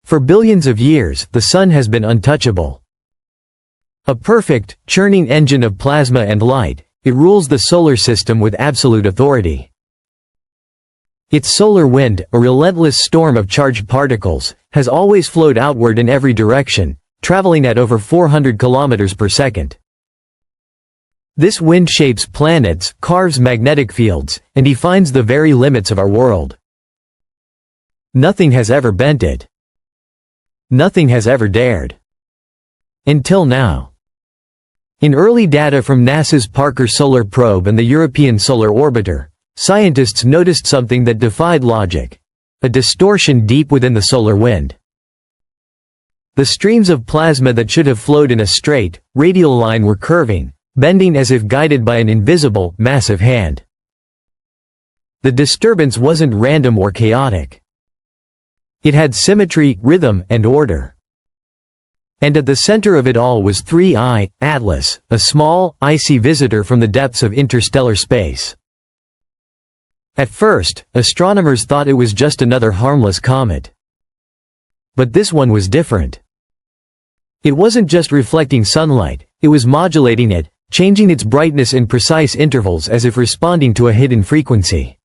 For billions of years, the Sun has been untouchable. A perfect, churning engine of plasma and light, it rules the solar system with absolute authority. Its solar wind, a relentless storm of charged particles, has always flowed outward in every direction, traveling at over 400 kilometers per second. This wind shapes planets, carves magnetic fields, and defines the very limits of our world. Nothing has ever bent it. Nothing has ever dared. Until now. In early data from NASA's Parker Solar Probe and the European Solar Orbiter, scientists noticed something that defied logic: a distortion deep within the solar wind. The streams of plasma that should have flowed in a straight, radial line were curving, bending as if guided by an invisible, massive hand. The disturbance wasn't random or chaotic. It had symmetry, rhythm, and order. And at the center of it all was 3I, Atlas, a small, icy visitor from the depths of interstellar space. At first, astronomers thought it was just another harmless comet. But this one was different. It wasn't just reflecting sunlight, it was modulating it, changing its brightness in precise intervals as if responding to a hidden frequency.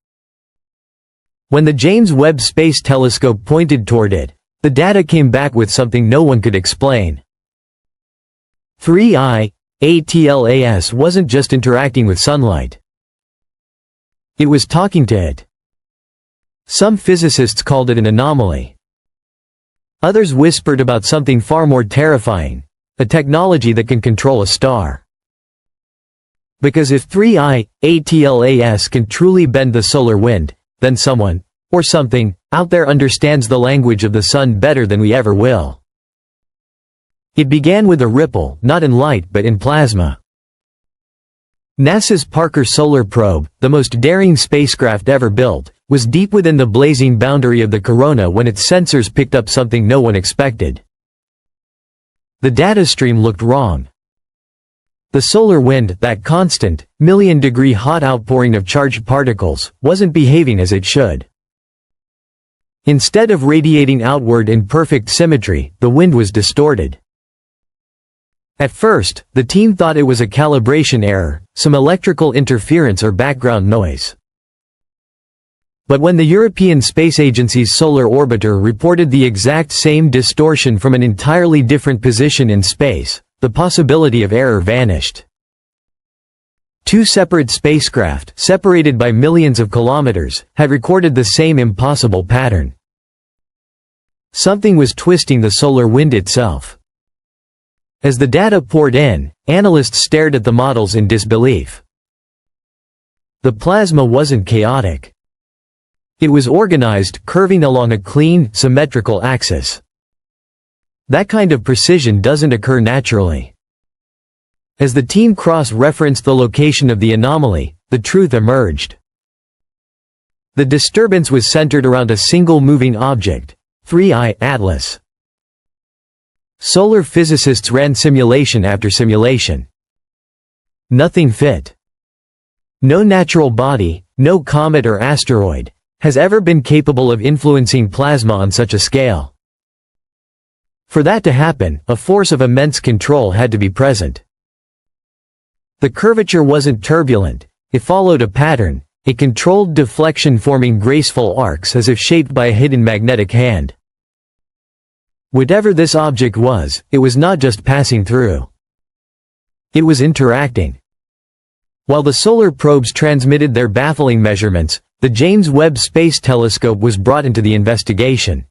When the James Webb Space Telescope pointed toward it, the data came back with something no one could explain. 3I, ATLAS wasn't just interacting with sunlight. It was talking to it. Some physicists called it an anomaly. Others whispered about something far more terrifying: a technology that can control a star. Because if 3I, ATLAS can truly bend the solar wind, then someone, or something, out there understands the language of the Sun better than we ever will. It began with a ripple, not in light but in plasma. NASA's Parker Solar Probe, the most daring spacecraft ever built, was deep within the blazing boundary of the corona when its sensors picked up something no one expected. The data stream looked wrong. The solar wind, that constant, million-degree hot outpouring of charged particles, wasn't behaving as it should. Instead of radiating outward in perfect symmetry, the wind was distorted. At first, the team thought it was a calibration error, some electrical interference or background noise. But when the European Space Agency's Solar Orbiter reported the exact same distortion from an entirely different position in space, the possibility of error vanished. Two separate spacecraft, separated by millions of kilometers, had recorded the same impossible pattern. Something was twisting the solar wind itself. As the data poured in, analysts stared at the models in disbelief. The plasma wasn't chaotic. It was organized, curving along a clean, symmetrical axis. That kind of precision doesn't occur naturally. As the team cross-referenced the location of the anomaly, the truth emerged. The disturbance was centered around a single moving object, 3I, Atlas. Solar physicists ran simulation after simulation. Nothing fit. No natural body, no comet or asteroid, has ever been capable of influencing plasma on such a scale. For that to happen, a force of immense control had to be present. The curvature wasn't turbulent, it followed a pattern, a controlled deflection forming graceful arcs as if shaped by a hidden magnetic hand. Whatever this object was, it was not just passing through. It was interacting. While the solar probes transmitted their baffling measurements, the James Webb Space Telescope was brought into the investigation.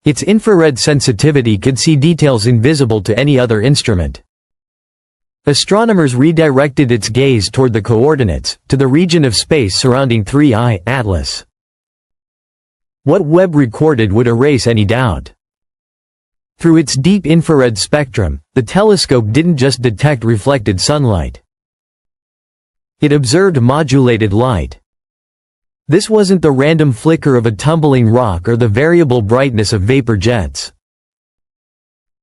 Its infrared sensitivity could see details invisible to any other instrument. Astronomers redirected its gaze toward the coordinates, to the region of space surrounding 3I, Atlas. What Webb recorded would erase any doubt. Through its deep infrared spectrum, the telescope didn't just detect reflected sunlight. It observed modulated light. This wasn't the random flicker of a tumbling rock or the variable brightness of vapor jets.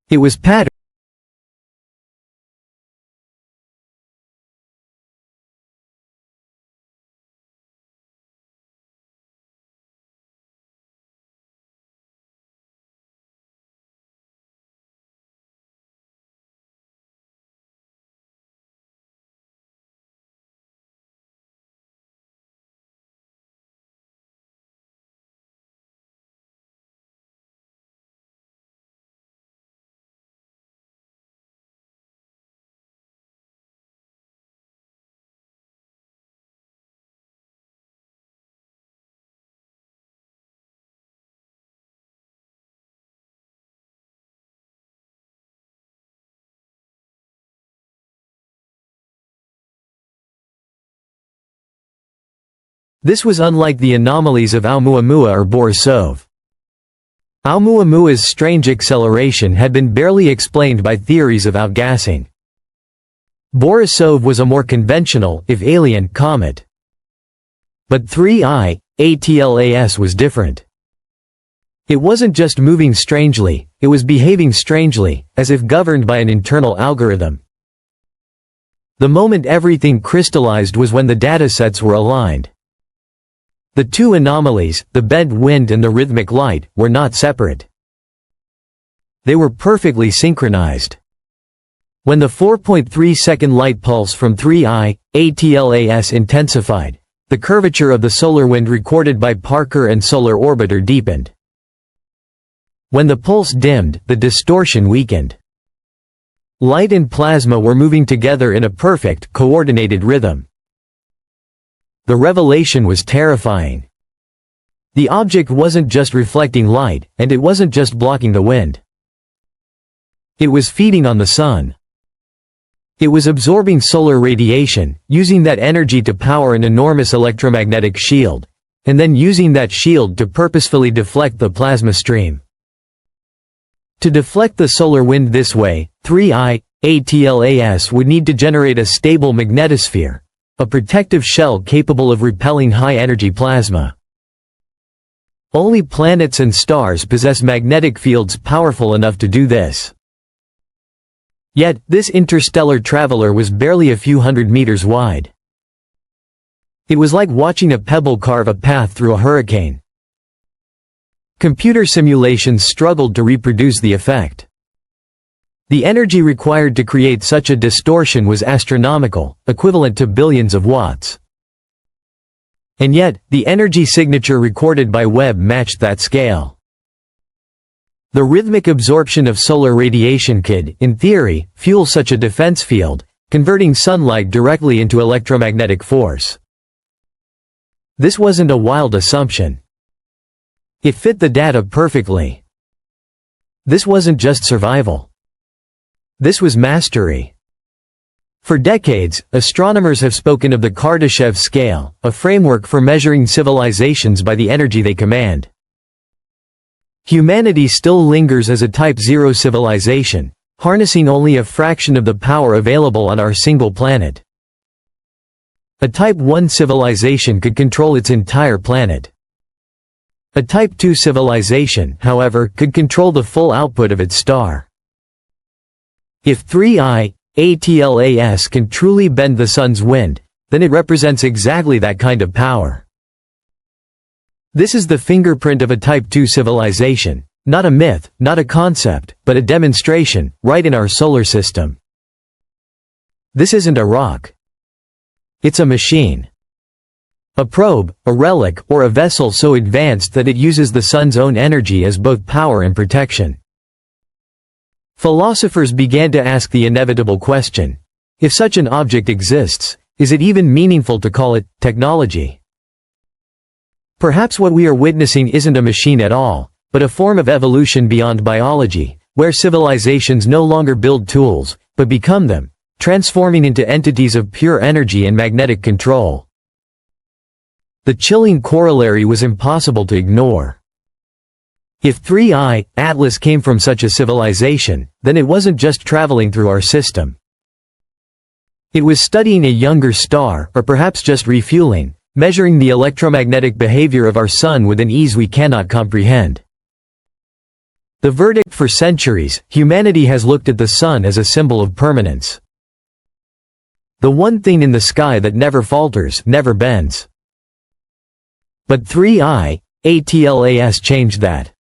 It was patterned. This was unlike the anomalies of ʻOumuamua or Borisov. ʻOumuamua's strange acceleration had been barely explained by theories of outgassing. Borisov was a more conventional, if alien, comet. But 3I-ATLAS was different. It wasn't just moving strangely, it was behaving strangely, as if governed by an internal algorithm. The moment everything crystallized was when the datasets were aligned. The two anomalies, the bent wind and the rhythmic light, were not separate. They were perfectly synchronized. When the 4.3-second light pulse from 3I-ATLAS intensified, the curvature of the solar wind recorded by Parker and Solar Orbiter deepened. When the pulse dimmed, the distortion weakened. Light and plasma were moving together in a perfect, coordinated rhythm. The revelation was terrifying. The object wasn't just reflecting light, and it wasn't just blocking the wind. It was feeding on the sun. It was absorbing solar radiation, using that energy to power an enormous electromagnetic shield, and then using that shield to purposefully deflect the plasma stream. To deflect the solar wind this way, 3I-ATLAS would need to generate a stable magnetosphere, a protective shell capable of repelling high-energy plasma. Only planets and stars possess magnetic fields powerful enough to do this. Yet, this interstellar traveler was barely a few hundred meters wide. It was like watching a pebble carve a path through a hurricane. Computer simulations struggled to reproduce the effect. The energy required to create such a distortion was astronomical, equivalent to billions of watts. And yet, the energy signature recorded by Webb matched that scale. The rhythmic absorption of solar radiation could, in theory, fuel such a defense field, converting sunlight directly into electromagnetic force. This wasn't a wild assumption. It fit the data perfectly. This wasn't just survival. This was mastery. For decades, astronomers have spoken of the Kardashev scale, a framework for measuring civilizations by the energy they command. Humanity still lingers as a Type 0 civilization, harnessing only a fraction of the power available on our single planet. A Type 1 civilization could control its entire planet. A Type 2 civilization, however, could control the full output of its star. If 3I-ATLAS can truly bend the sun's wind, then it represents exactly that kind of power. This is the fingerprint of a Type 2 civilization, not a myth, not a concept, but a demonstration, right in our solar system. This isn't a rock. It's a machine. A probe, a relic, or a vessel so advanced that it uses the sun's own energy as both power and protection. Philosophers began to ask the inevitable question: if such an object exists, is it even meaningful to call it technology? Perhaps what we are witnessing isn't a machine at all, but a form of evolution beyond biology, where civilizations no longer build tools, but become them, transforming into entities of pure energy and magnetic control. The chilling corollary was impossible to ignore. If 3I-ATLAS came from such a civilization, then it wasn't just traveling through our system. It was studying a younger star, or perhaps just refueling, measuring the electromagnetic behavior of our sun with an ease we cannot comprehend. The verdict: for centuries, humanity has looked at the sun as a symbol of permanence. The one thing in the sky that never falters, never bends. But 3I-ATLAS changed that.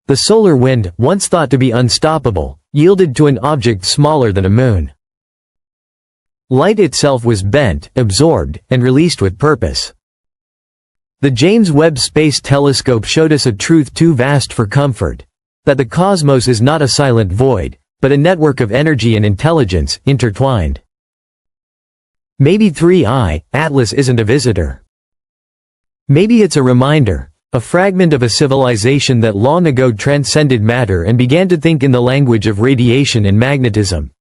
The solar wind, once thought to be unstoppable, yielded to an object smaller than a moon. Light itself was bent, absorbed, and released with purpose. The James Webb Space Telescope showed us a truth too vast for comfort: that the cosmos is not a silent void, but a network of energy and intelligence, intertwined. Maybe 3I-ATLAS isn't a visitor. Maybe it's a reminder, a fragment of a civilization that long ago transcended matter and began to think in the language of radiation and magnetism.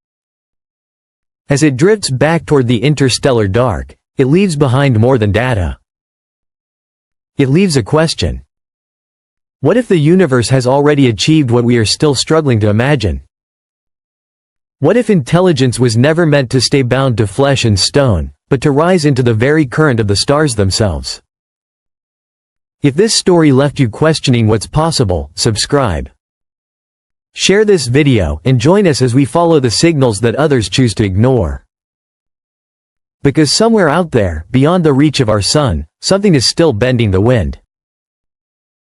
As it drifts back toward the interstellar dark, it leaves behind more than data. It leaves a question. What if the universe has already achieved what we are still struggling to imagine? What if intelligence was never meant to stay bound to flesh and stone, but to rise into the very current of the stars themselves? If this story left you questioning what's possible, subscribe. Share this video, and join us as we follow the signals that others choose to ignore. Because somewhere out there, beyond the reach of our sun, something is still bending the wind.